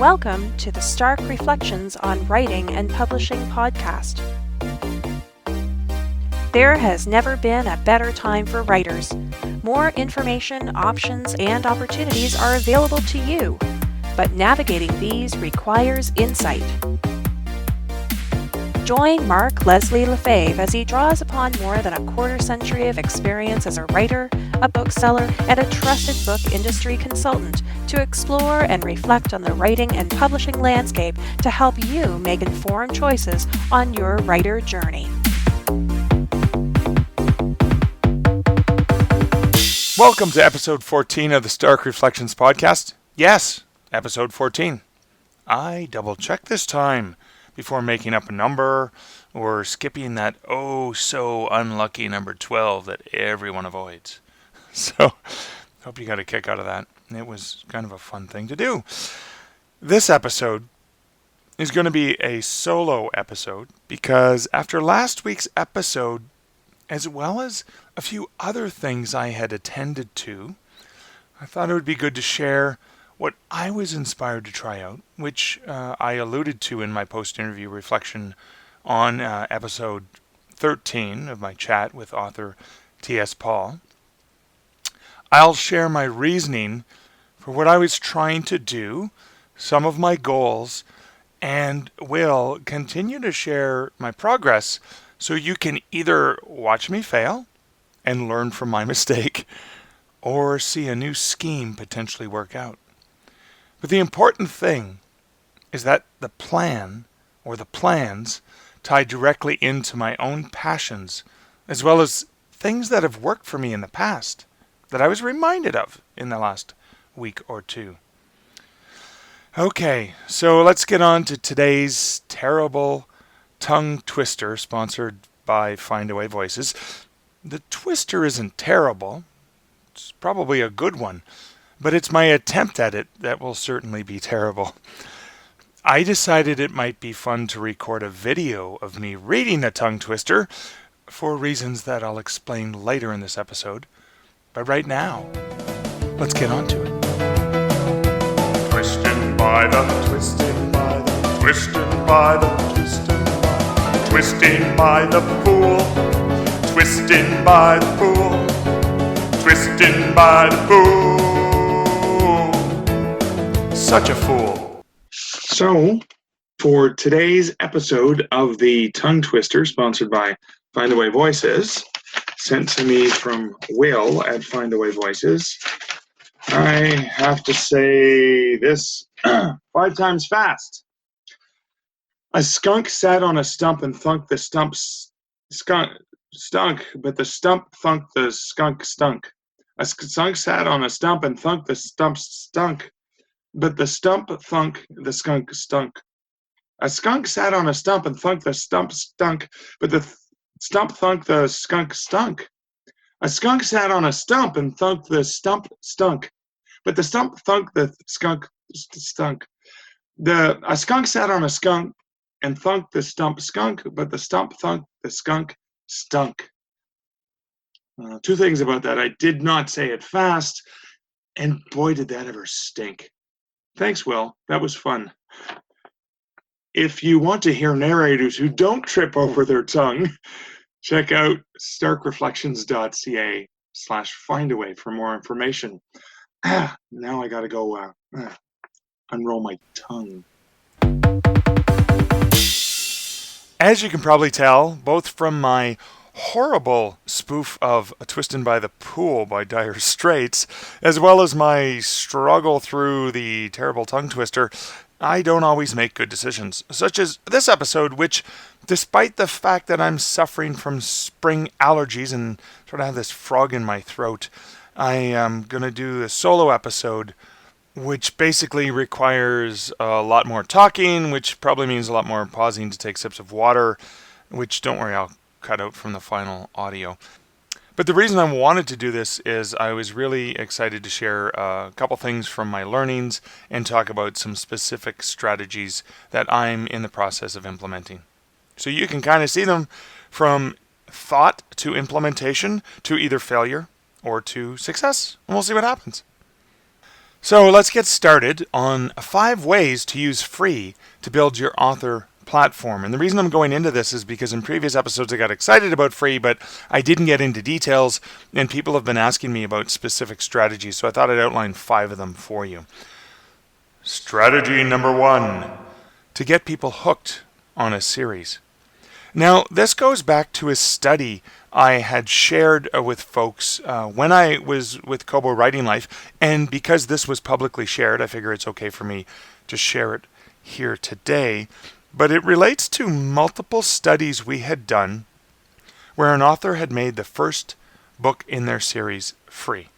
Welcome to the Stark Reflections on Writing and Publishing podcast. There has never been a better time for writers. More information, options, and opportunities are available to you, but navigating these requires insight. Join Mark Leslie Lefebvre as he draws upon more than a quarter century of experience as a writer, a bookseller, and a trusted book industry consultant to explore and reflect on the writing and publishing landscape to help you make informed choices on your writer journey. Welcome to episode 14 of the Stark Reflections podcast. Yes, episode 14. I double-checked this time before making up a number or skipping that so unlucky number 12 that everyone avoids. So, hope you got a kick out of that. It was kind of a fun thing to do. This episode is going to be a solo episode because after last week's episode, as well as a few other things I had attended to, I thought it would be good to share what I was inspired to try out, which I alluded to in my post-interview reflection on episode 13 of my chat with author T.S. Paul. I'll share my reasoning for what I was trying to do, some of my goals, and will continue to share my progress so you can either watch me fail and learn from my mistake, or see a new scheme potentially work out. But the important thing is that the plan or the plans tie directly into my own passions, as well as things that have worked for me in the past that I was reminded of in the last week or two. Okay, so let's get on to today's terrible tongue twister sponsored by Findaway Voices. The twister isn't terrible. It's probably a good one. But it's my attempt at it that will certainly be terrible. I decided it might be fun to record a video of me reading a tongue twister for reasons that I'll explain later in this episode. But right now, let's get on to it. Twisting by the, twisting by the, twisting by the, twisting by the, twisting by the pool, twisting by the pool, twisting by the pool. Such a fool. So, for today's episode of the Tongue Twister, sponsored by Findaway Voices, sent to me from Will at Findaway Voices, I have to say this 5 times fast. A skunk sat on a stump and thunked the stunk, but the stump thunked the skunk stunk. A skunk sat on a stump and thunked the stump stunk, but the stump thunk the skunk stunk. A skunk sat on a stump and thunked the stump stunk, but the stump thunked the skunk stunk. A skunk sat on a stump and thunked the stump stunk, but the stump thunked the skunk stunk. A skunk sat on a skunk and thunked the stump skunk, but the stump thunked the skunk stunk. 2 things about that. I did not say it fast, and boy, did that ever stink. Thanks, Will. That was fun. If you want to hear narrators who don't trip over their tongue, check out starkreflections.ca/findaway for more information. Now I gotta go unroll my tongue. As you can probably tell, both from my horrible spoof of Twistin' by the Pool by Dire Straits, as well as my struggle through the terrible tongue twister, I don't always make good decisions, such as this episode, which, despite the fact that I'm suffering from spring allergies and sort of have this frog in my throat, I am going to do a solo episode, which basically requires a lot more talking, which probably means a lot more pausing to take sips of water, which, don't worry, I'll cut out from the final audio. But the reason I wanted to do this is I was really excited to share a couple things from my learnings and talk about some specific strategies that I'm in the process of implementing. So you can kind of see them from thought to implementation to either failure or to success, and we'll see what happens. So let's get started on 5 ways to use free to build your author platform. And the reason I'm going into this is because in previous episodes I got excited about free, but I didn't get into details, and people have been asking me about specific strategies, so I thought I'd outline 5 of them for you. Strategy number 1, to get people hooked on a series. Now, this goes back to a study I had shared with folks when I was with Kobo Writing Life, and because this was publicly shared, I figure it's okay for me to share it here today. But it relates to multiple studies we had done where an author had made the first book in their series free.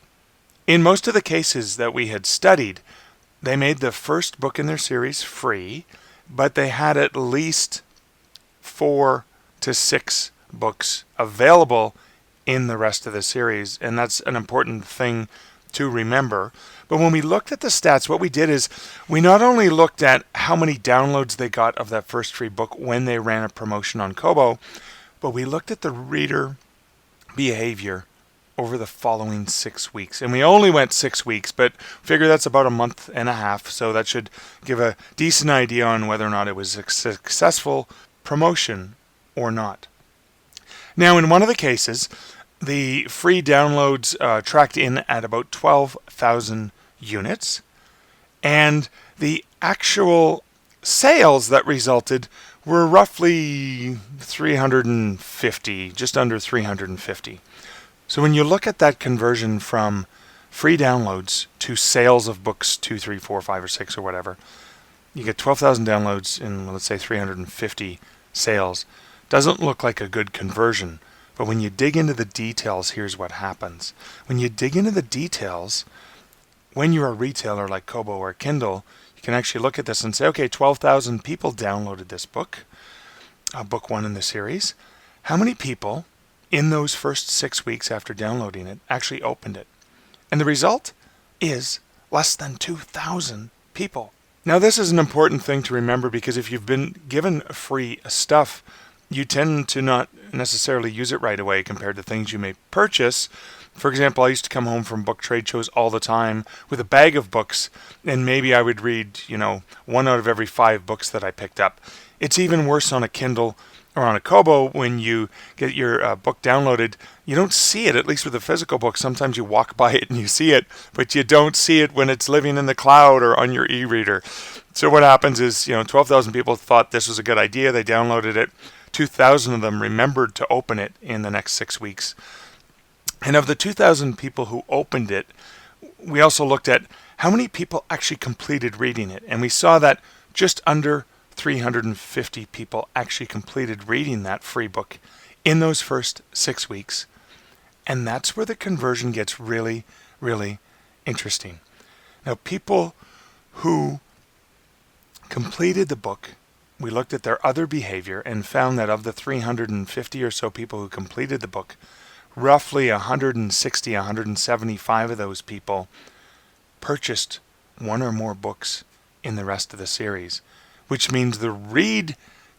In most of the cases that we had studied, they made the first book in their series free, but they had at least 4 to 6 books available in the rest of the series, and that's an important thing to remember. But when we looked at the stats, what we did is we not only looked at how many downloads they got of that first free book when they ran a promotion on Kobo, but we looked at the reader behavior over the following 6 weeks. And we only went 6 weeks, but figure that's about a month and a half, so that should give a decent idea on whether or not it was a successful promotion or not. Now, in one of the cases, the free downloads tracked in at about 12,000 units, and the actual sales that resulted were roughly 350, just under 350. So when you look at that conversion from free downloads to sales of books 2, 3, 4, 5, or 6 or whatever, you get 12,000 downloads in, let's say, 350 sales. Doesn't look like a good conversion, but when you dig into the details, here's what happens. When you dig into the details, when you're a retailer like Kobo or Kindle, you can actually look at this and say, okay, 12,000 people downloaded this book, book 1 in the series. How many people in those first 6 weeks after downloading it actually opened it? And the result is less than 2,000 people. Now, this is an important thing to remember, because if you've been given free stuff, you tend to not necessarily use it right away compared to things you may purchase. For example, I used to come home from book trade shows all the time with a bag of books, and maybe I would read, 1 out of every 5 books that I picked up. It's even worse on a Kindle or on a Kobo. When you get your book downloaded, you don't see it, at least with a physical book. Sometimes you walk by it and you see it, but you don't see it when it's living in the cloud or on your e-reader. So what happens is, 12,000 people thought this was a good idea. They downloaded it. 2,000 of them remembered to open it in the next 6 weeks. And of the 2,000 people who opened it, we also looked at how many people actually completed reading it. And we saw that just under 350 people actually completed reading that free book in those first 6 weeks. And that's where the conversion gets really, really interesting. Now, people who completed the book, we looked at their other behavior and found that of the 350 or so people who completed the book, roughly 160, 175 of those people purchased 1 or more books in the rest of the series, which means the read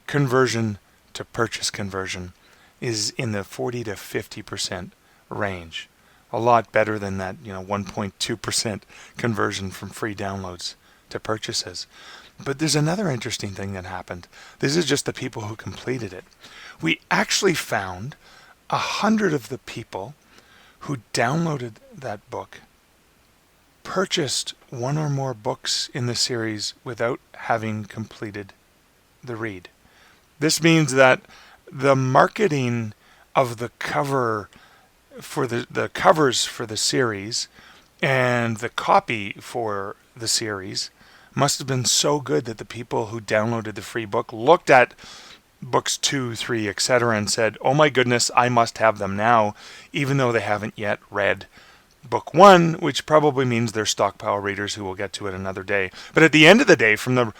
conversion to purchase conversion is in the 40 to 50% range. A lot better than that, 1.2% conversion from free downloads to purchases. But there's another interesting thing that happened. This is just the people who completed it. We actually found 100 of the people who downloaded that book purchased 1 or more books in the series without having completed the read. This means that the marketing of the cover for the covers for the series and the copy for the series must have been so good that the people who downloaded the free book looked at books 2, 3, etc. and said, oh my goodness, I must have them now, even though they haven't yet read book 1, which probably means they're stockpile readers who will get to it another day. But at the end of the day, from the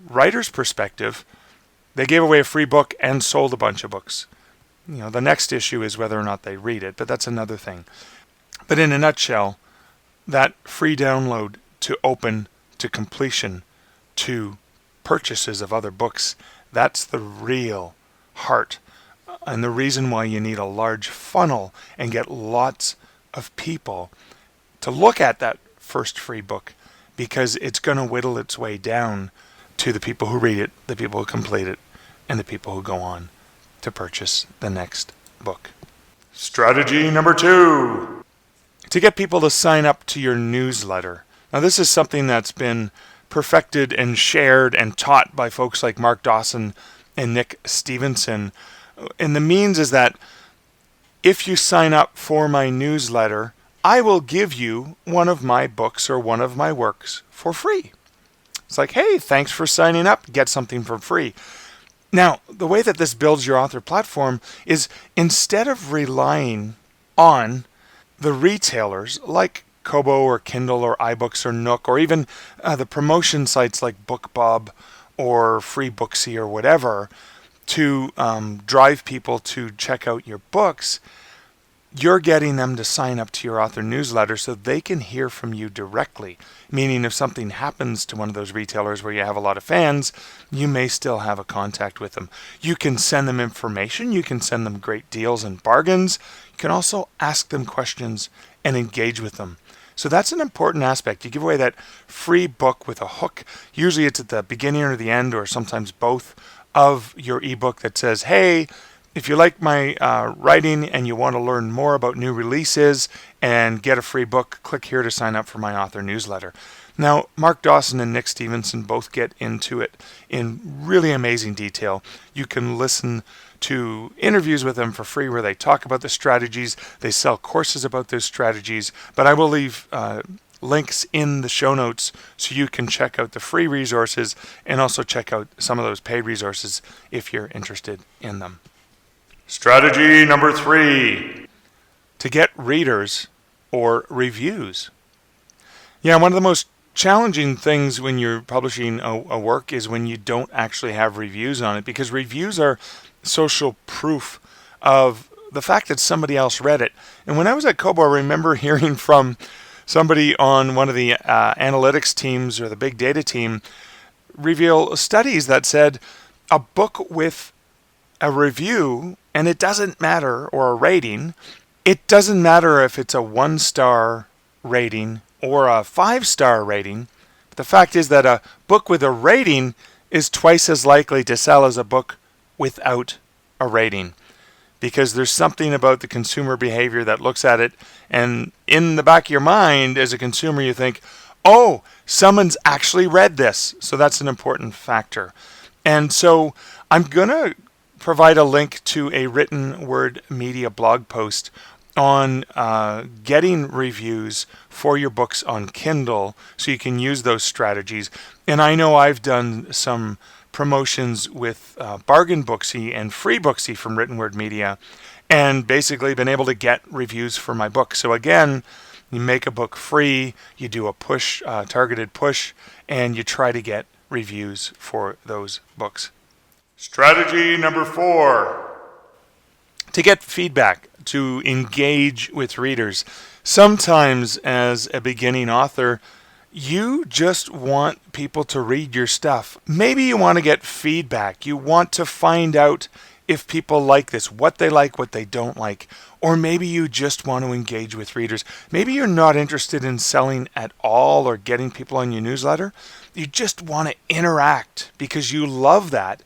writer's perspective, they gave away a free book and sold a bunch of books. The next issue is whether or not they read it, but that's another thing. But in a nutshell, that free download to open to completion to purchases of other books, that's the real heart and the reason why you need a large funnel and get lots of people to look at that first free book, because it's going to whittle its way down to the people who read it, the people who complete it, and the people who go on to purchase the next book. Strategy number 2. To get people to sign up to your newsletter. Now, this is something that's been perfected and shared and taught by folks like Mark Dawson and Nick Stephenson. And the means is that if you sign up for my newsletter, I will give you one of my books or one of my works for free. It's like, hey, thanks for signing up. Get something for free. Now, the way that this builds your author platform is, instead of relying on the retailers like Kobo or Kindle or iBooks or Nook, or even the promotion sites like BookBub or Free Booksy or whatever, to drive people to check out your books, you're getting them to sign up to your author newsletter so they can hear from you directly. Meaning, if something happens to one of those retailers where you have a lot of fans, you may still have a contact with them. You can send them information. You can send them great deals and bargains. You can also ask them questions and engage with them. So that's an important aspect. You give away that free book with a hook. Usually it's at the beginning or the end, or sometimes both, of your ebook that says, hey, if you like my writing and you want to learn more about new releases and get a free book, click here to sign up for my author newsletter. Now, Mark Dawson and Nick Stephenson both get into it in really amazing detail. You can listen to interviews with them for free where they talk about the strategies. They sell courses about those strategies. But I will leave links in the show notes so you can check out the free resources and also check out some of those paid resources if you're interested in them. Strategy number 3. To get readers or reviews. Yeah, one of the most challenging things when you're publishing a work is when you don't actually have reviews on it, because reviews are social proof of the fact that somebody else read it. And when I was at Kobo, I remember hearing from somebody on one of the analytics teams or the big data team reveal studies that said a book with a review, and it doesn't matter, or a rating, it doesn't matter if it's a 1-star rating or a 5-star rating. But the fact is that a book with a rating is twice as likely to sell as a book without a rating, because there's something about the consumer behavior that looks at it, and in the back of your mind as a consumer you think, oh, someone's actually read this. So that's an important factor. And so I'm going to provide a link to a written word media blog post on getting reviews for your books on Kindle so you can use those strategies. And I know I've done some promotions with Bargain Booksy and Free Booksy from Written Word Media, and basically been able to get reviews for my book. So again, you make a book free, you do a push, targeted push, and you try to get reviews for those books. Strategy number 4. To get feedback, to engage with readers. Sometimes as a beginning author, you just want people to read your stuff. Maybe you want to get feedback. You want to find out if people like this, what they like, what they don't like. Or maybe you just want to engage with readers. Maybe you're not interested in selling at all or getting people on your newsletter. You just want to interact because you love that.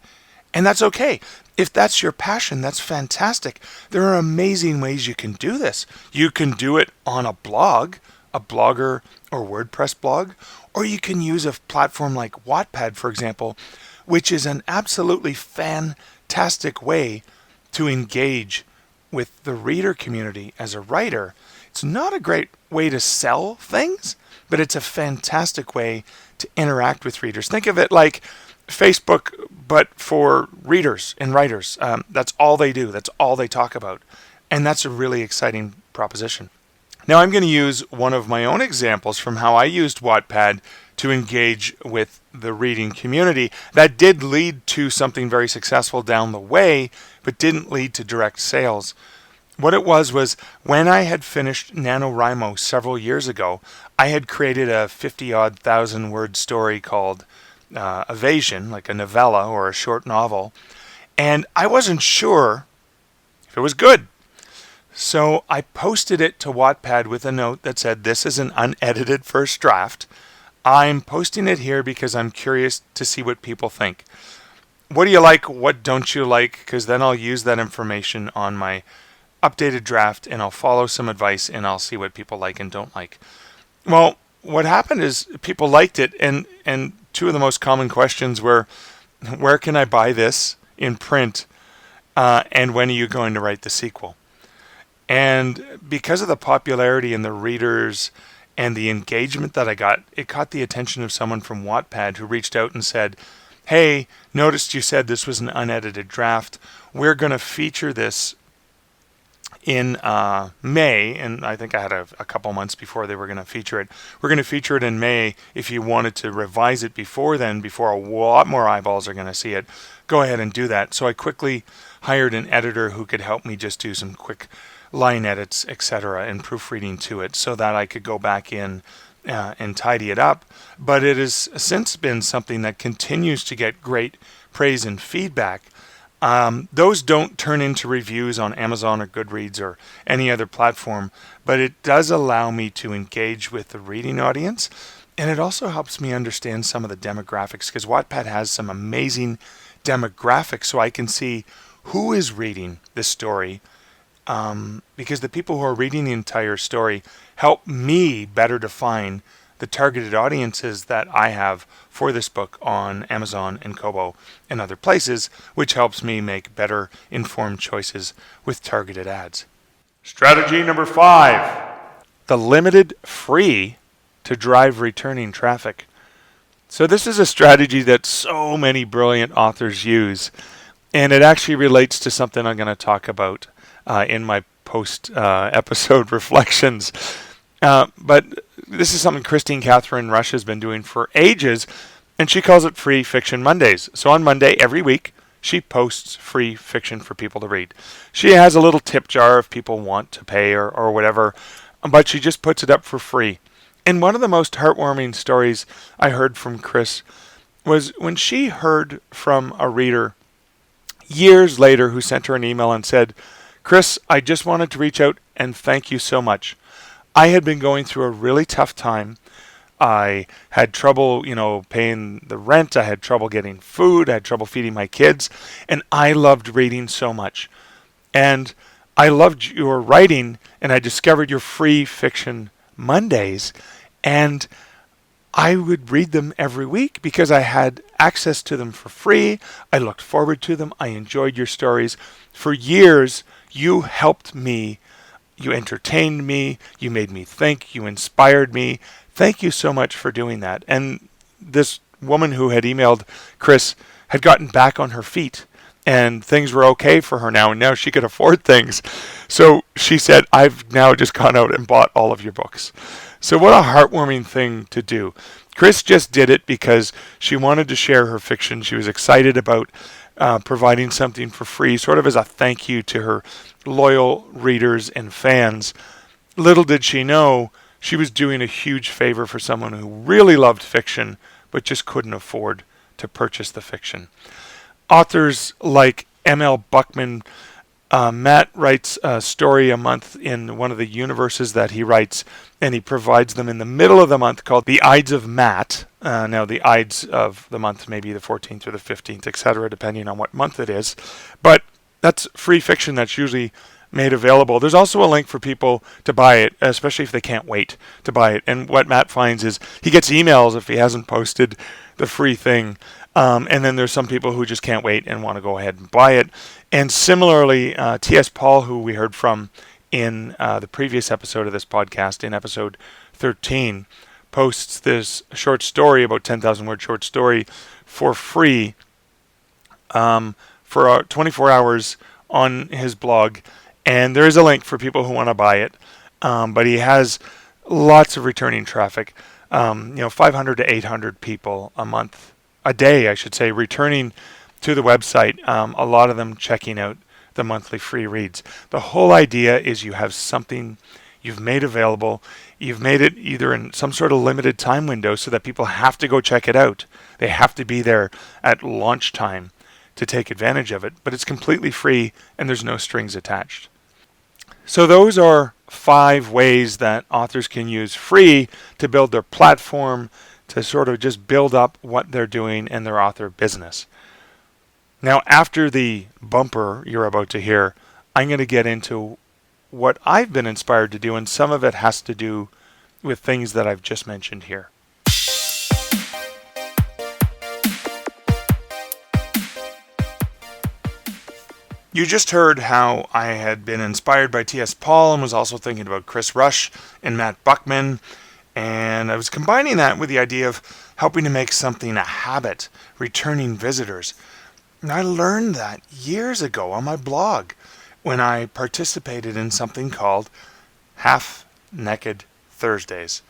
And that's okay. If that's your passion, that's fantastic. There are amazing ways you can do this. You can do it on a blog, a Blogger or WordPress blog, or you can use a platform like Wattpad, for example, which is an absolutely fantastic way to engage with the reader community as a writer. It's not a great way to sell things, but it's a fantastic way to interact with readers. Think of it like Facebook, but for readers and writers. That's all they do. That's all they talk about. And that's a really exciting proposition. Now I'm going to use one of my own examples from how I used Wattpad to engage with the reading community. That did lead to something very successful down the way, but didn't lead to direct sales. What it was when I had finished NaNoWriMo several years ago, I had created a 50-odd thousand word story called Evasion, like a novella or a short novel, and I wasn't sure if it was good. So I posted it to Wattpad with a note that said, this is an unedited first draft. I'm posting it here because I'm curious to see what people think. What do you like? What don't you like? Because then I'll use that information on my updated draft and I'll follow some advice and I'll see what people like and don't like. Well, what happened is people liked it, and two of the most common questions were, where can I buy this in print? And when are you going to write the sequel? And because of the popularity and the readers and the engagement that I got, it caught the attention of someone from Wattpad who reached out and said, hey, noticed you said this was an unedited draft. We're going to feature this in May, and I think I had a couple months before they were going to feature it. We're going to feature it in May. If you wanted to revise it before then, before a lot more eyeballs are going to see it, go ahead and do that. So I quickly hired an editor who could help me just do some quick line edits, etc., and proofreading to it so that I could go back in and tidy it up. But it has since been something that continues to get great praise and feedback. Those don't turn into reviews on Amazon or Goodreads or any other platform, but it does allow me to engage with the reading audience, and it also helps me understand some of the demographics, because Wattpad has some amazing demographics, so I can see who is reading this story, because the people who are reading the entire story help me better define the targeted audiences that I have for this book on Amazon and Kobo and other places, which helps me make better informed choices with targeted ads. Strategy number 5, the limited free to drive returning traffic. So this is a strategy that so many brilliant authors use, and it actually relates to something I'm going to talk about in my post episode reflections. But this is something Christine Catherine Rush has been doing for ages, and she calls it Free Fiction Mondays. So on Monday every week, she posts free fiction for people to read. She has a little tip jar if people want to pay or whatever, but she just puts it up for free. And one of the most heartwarming stories I heard from Chris was when she heard from a reader years later who sent her an email and said, Chris, I just wanted to reach out and thank you so much. I had been going through a really tough time. I had trouble, paying the rent. I had trouble getting food. I had trouble feeding my kids. And I loved reading so much. And I loved your writing, and I discovered your Free Fiction Mondays. And I would read them every week because I had access to them for free. I looked forward to them. I enjoyed your stories. For years, you helped me. You entertained me, you made me think, you inspired me. Thank you so much for doing that. And this woman who had emailed Chris had gotten back on her feet, and things were okay for her now, and now she could afford things. So she said, I've now just gone out and bought all of your books. So what a heartwarming thing to do. Chris just did it because she wanted to share her fiction. She was excited about providing something for free, sort of as a thank you to her loyal readers and fans. Little did she know she was doing a huge favor for someone who really loved fiction but just couldn't afford to purchase the fiction. Authors like M.L. Buckman, Matt writes a story a month in one of the universes that he writes, and he provides them in the middle of the month called The Ides of Matt. Now, the Ides of the month may be the 14th or the 15th, etc., depending on what month it is. But that's free fiction that's usually made available. There's also a link for people to buy it, especially if they can't wait to buy it. And what Matt finds is he gets emails if he hasn't posted the free thing. And then there's some people who just can't wait and want to go ahead and buy it. And similarly, T.S. Paul, who we heard from in the previous episode of this podcast, in episode 13, posts this short story, about 10,000 word short story, for free for 24 hours on his blog. And there is a link for people who want to buy it. But he has lots of returning traffic, 500 to 800 people a day, I should say, returning to the website, a lot of them checking out the monthly free reads. The whole idea is you have something you've made available. You've made it either in some sort of limited time window so that people have to go check it out. They have to be there at launch time to take advantage of it, but it's completely free and there's no strings attached. So those are 5 ways that authors can use free to build their platform, to sort of just build up what they're doing in their author business. Now, after the bumper you're about to hear, I'm going to get into what I've been inspired to do, and some of it has to do with things that I've just mentioned here. You just heard how I had been inspired by T.S. Paul and was also thinking about Chris Rush and Matt Buckman, and I was combining that with the idea of helping to make something a habit, returning visitors. And I learned that years ago on my blog when I participated in something called Half Naked Thursdays,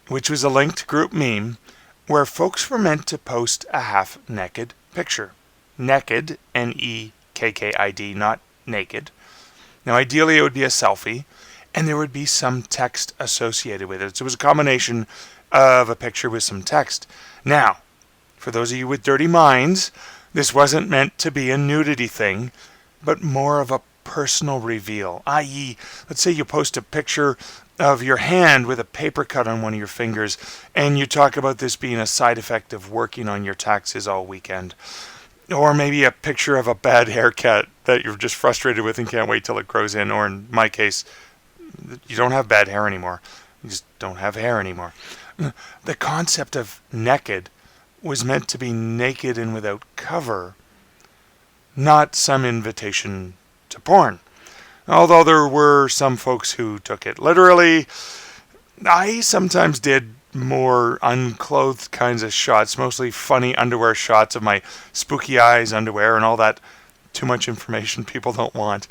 which was a linked group meme where folks were meant to post a half-naked picture. Naked, N-E-K-K-I-D, not naked. Now, ideally, it would be a selfie, and there would be some text associated with it. So it was a combination of a picture with some text. Now, for those of you with dirty minds, this wasn't meant to be a nudity thing, but more of a personal reveal, i.e., let's say you post a picture of your hand with a paper cut on one of your fingers, and you talk about this being a side effect of working on your taxes all weekend. Or maybe a picture of a bad haircut that you're just frustrated with and can't wait till it grows in, or in my case, you don't have bad hair anymore. You just don't have hair anymore. The concept of naked was meant to be naked and without cover, not some invitation to porn. Although there were some folks who took it literally, I sometimes did more unclothed kinds of shots, mostly funny underwear shots of my spooky eyes underwear and all that too much information people don't want.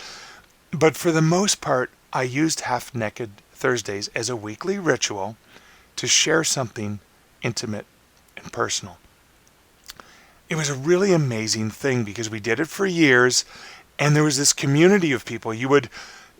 But for the most part, I used Half Naked Thursdays as a weekly ritual to share something intimate and personal. It was a really amazing thing because we did it for years, and there was this community of people. You would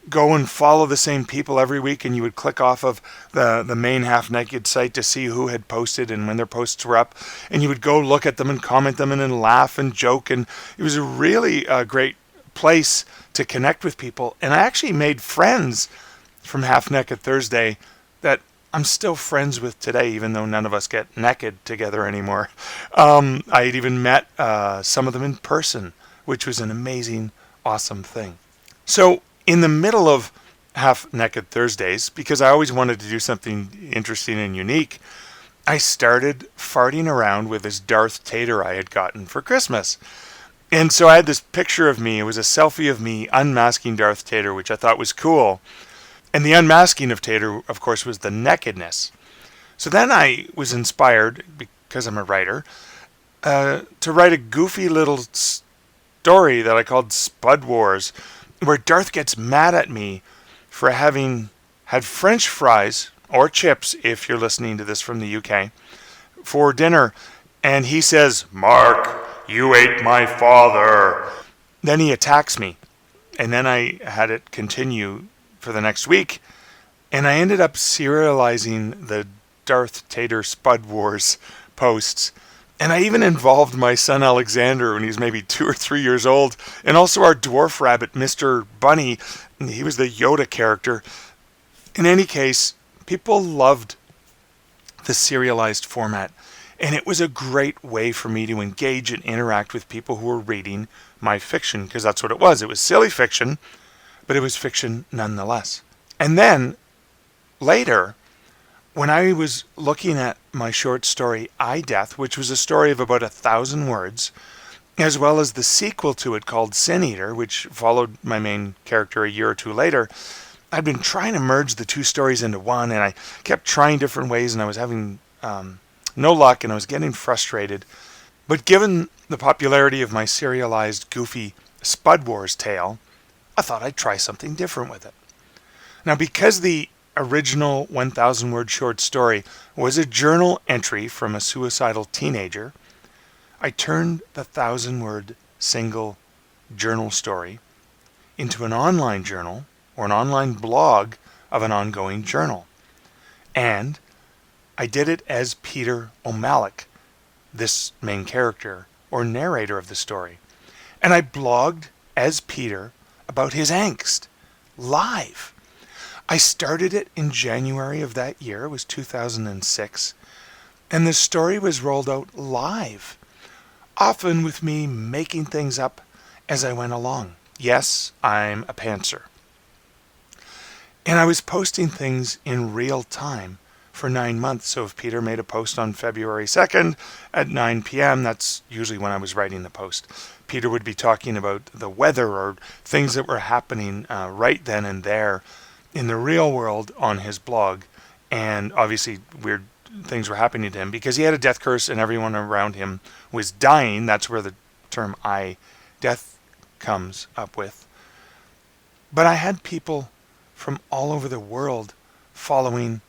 go and follow the same people every week, and you would click off of the main Half Naked site to see who had posted and when their posts were up, and you would go look at them and comment them and then laugh and joke, and it was a really great place to connect with people. And I actually made friends from Half Naked Thursday that I'm still friends with today, even though none of us get naked together anymore. I had even met some of them in person, which was an amazing, awesome thing. So in the middle of Half Naked Thursdays, because I always wanted to do something interesting and unique, I started farting around with this Darth Tater I had gotten for Christmas. And so I had this picture of me. It was a selfie of me unmasking Darth Tater, which I thought was cool. And the unmasking of Tater, of course, was the nakedness. So then I was inspired, because I'm a writer, to write a goofy little story that I called Spud Wars, where Darth gets mad at me for having had French fries, or chips, if you're listening to this from the UK, for dinner. And he says, "Mark, you ate my father." Then he attacks me. And then I had it continue for the next week, and I ended up serializing the Darth Tater Spud Wars posts, and I even involved my son Alexander when he was maybe 2 or 3 years old, and also our dwarf rabbit Mr. Bunny. He was the Yoda character. In any case, people loved the serialized format, and it was a great way for me to engage and interact with people who were reading my fiction, because that's what it was. It was silly fiction, but it was fiction nonetheless. And then, later, when I was looking at my short story, I Death, which was a story of about 1,000 words, as well as the sequel to it called Sin Eater, which followed my main character a year or two later, I'd been trying to merge the two stories into one, and I kept trying different ways, and I was having no luck, and I was getting frustrated. But given the popularity of my serialized, goofy Spud Wars tale, I thought I'd try something different with it. Now, because the original 1,000-word short story was a journal entry from a suicidal teenager, I turned the 1,000-word single journal story into an online journal or an online blog of an ongoing journal. And I did it as Peter O'Malley, this main character or narrator of the story. And I blogged as Peter about his angst, live. I started it in January of that year. It was 2006. And the story was rolled out live, often with me making things up as I went along. Yes, I'm a pantser. And I was posting things in real time for 9 months. So if Peter made a post on February 2nd at 9 p.m., that's usually when I was writing the post. Peter would be talking about the weather or things that were happening right then and there in the real world on his blog. And obviously weird things were happening to him because he had a death curse and everyone around him was dying. That's where the term death comes up with. But I had people from all over the world following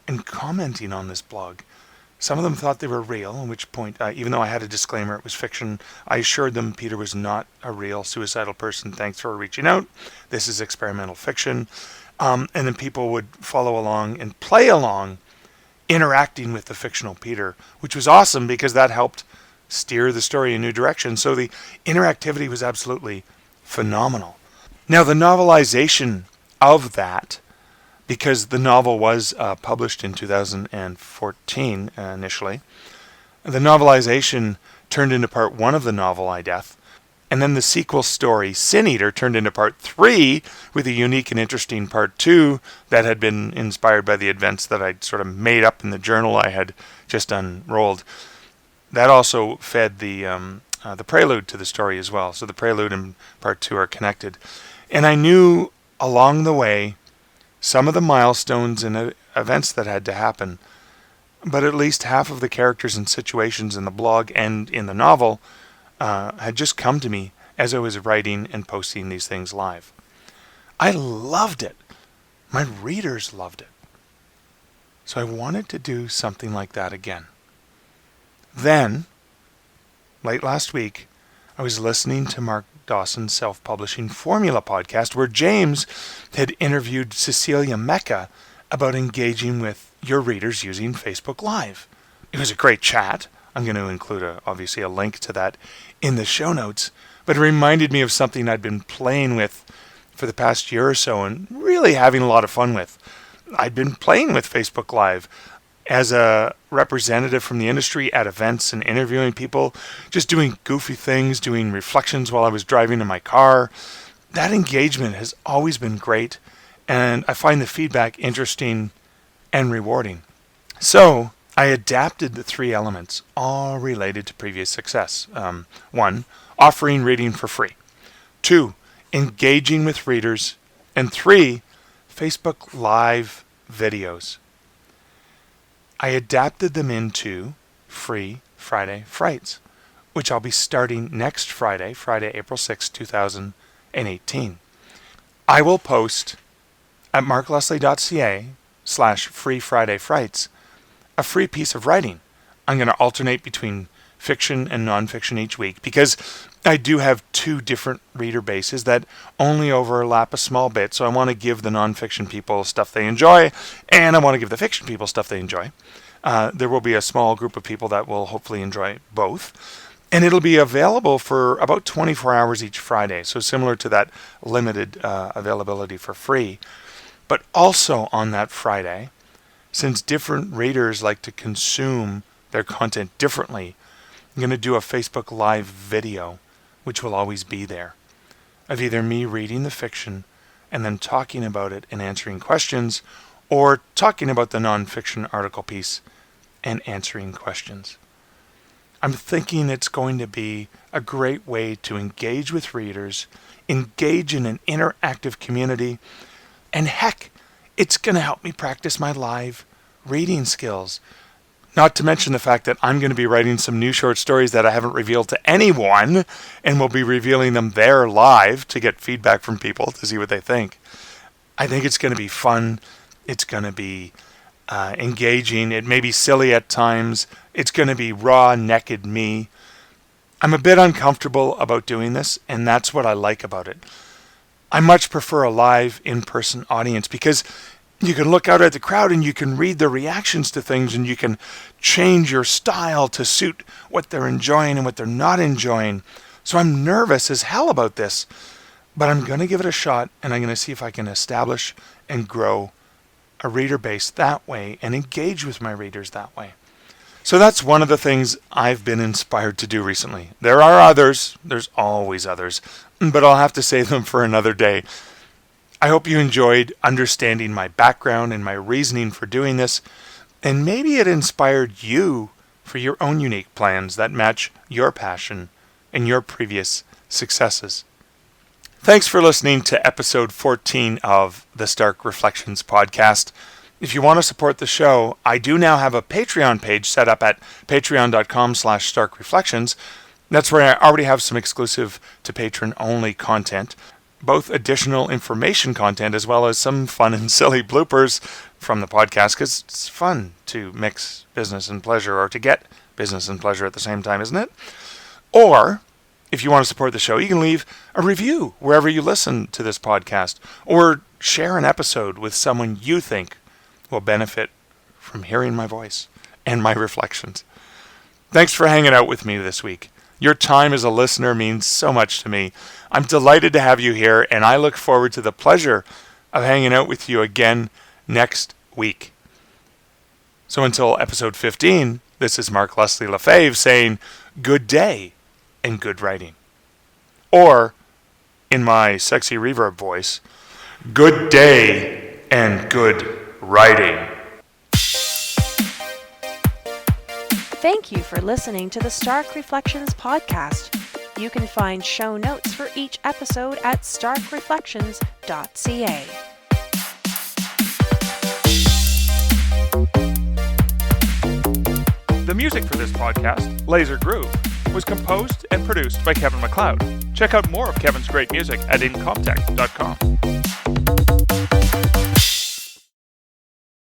and commenting on this blog. Some of them thought they were real, at which point, even though I had a disclaimer, it was fiction, I assured them Peter was not a real suicidal person. Thanks for reaching out. This is experimental fiction. And then people would follow along and play along, interacting with the fictional Peter, which was awesome because that helped steer the story in a new direction. So the interactivity was absolutely phenomenal. Now, the novelization of that, because the novel was published in 2014 initially, the novelization turned into part 1 of the novel, I Death, and then the sequel story, Sin Eater, turned into part 3 with a unique and interesting part 2 that had been inspired by the events that I'd sort of made up in the journal I had just unrolled. That also fed the prelude to the story as well. So the prelude and part 2 are connected. And I knew along the way some of the milestones and events that had to happen, but at least half of the characters and situations in the blog and in the novel had just come to me as I was writing and posting these things live. I loved it. My readers loved it. So I wanted to do something like that again. Then, late last week, I was listening to Mark Dawson's self-publishing Formula podcast where James had interviewed Cecilia Mecca about engaging with your readers using Facebook Live. It was a great chat. I'm going to include obviously a link to that in the show notes, but it reminded me of something I'd been playing with for the past year or so and really having a lot of fun with. I'd been playing with Facebook Live as a representative from the industry at events and interviewing people, just doing goofy things, doing reflections while I was driving in my car. That engagement has always been great, and I find the feedback interesting and rewarding. So I adapted the 3 elements, all related to previous success. 1, offering reading for free. 2, engaging with readers. And 3, Facebook Live videos. I adapted them into free Friday Frights, which I'll be starting next Friday, April 6, 2018. I will post at markleslie.ca/free Friday Frights a free piece of writing. I'm going to alternate between fiction and nonfiction each week because I do have 2 different reader bases that only overlap a small bit. So I want to give the nonfiction people stuff they enjoy, and I want to give the fiction people stuff they enjoy. There will be a small group of people that will hopefully enjoy both. And it'll be available for about 24 hours each Friday. So similar to that limited availability for free. But also on that Friday, since different readers like to consume their content differently, I'm going to do a Facebook Live video, which will always be there, of either me reading the fiction and then talking about it and answering questions, or talking about the nonfiction article piece and answering questions. I'm thinking it's going to be a great way to engage with readers, engage in an interactive community, and heck, it's going to help me practice my live reading skills. Not to mention the fact that I'm going to be writing some new short stories that I haven't revealed to anyone, and will be revealing them there live to get feedback from people to see what they think. I think it's going to be fun. It's going to be engaging. It may be silly at times. It's going to be raw, naked me. I'm a bit uncomfortable about doing this, and that's what I like about it. I much prefer a live, in-person audience because you can look out at the crowd and you can read the reactions to things, and you can change your style to suit what they're enjoying and what they're not enjoying. So I'm nervous as hell about this. But I'm going to give it a shot, and I'm going to see if I can establish and grow a reader base that way and engage with my readers that way. So that's one of the things I've been inspired to do recently. There are others. There's always others. But I'll have to save them for another day. I hope you enjoyed understanding my background and my reasoning for doing this. And maybe it inspired you for your own unique plans that match your passion and your previous successes. Thanks for listening to episode 14 of the Stark Reflections podcast. If you want to support the show, I do now have a Patreon page set up at patreon.com/starkreflections. That's where I already have some exclusive to patron-only content, both additional information content as well as some fun and silly bloopers from the podcast, because it's fun to mix business and pleasure, or to get business and pleasure at the same time, isn't it? Or, if you want to support the show, you can leave a review wherever you listen to this podcast, or share an episode with someone you think will benefit from hearing my voice and my reflections. Thanks for hanging out with me this week. Your time as a listener means so much to me. I'm delighted to have you here, and I look forward to the pleasure of hanging out with you again next week. So until episode 15, this is Mark Leslie Lefebvre saying good day and good writing. Or, in my sexy reverb voice, good day and good writing. Thank you for listening to the Stark Reflections podcast. You can find show notes for each episode at starkreflections.ca. The music for this podcast, Laser Groove, was composed and produced by Kevin MacLeod. Check out more of Kevin's great music at incomptech.com.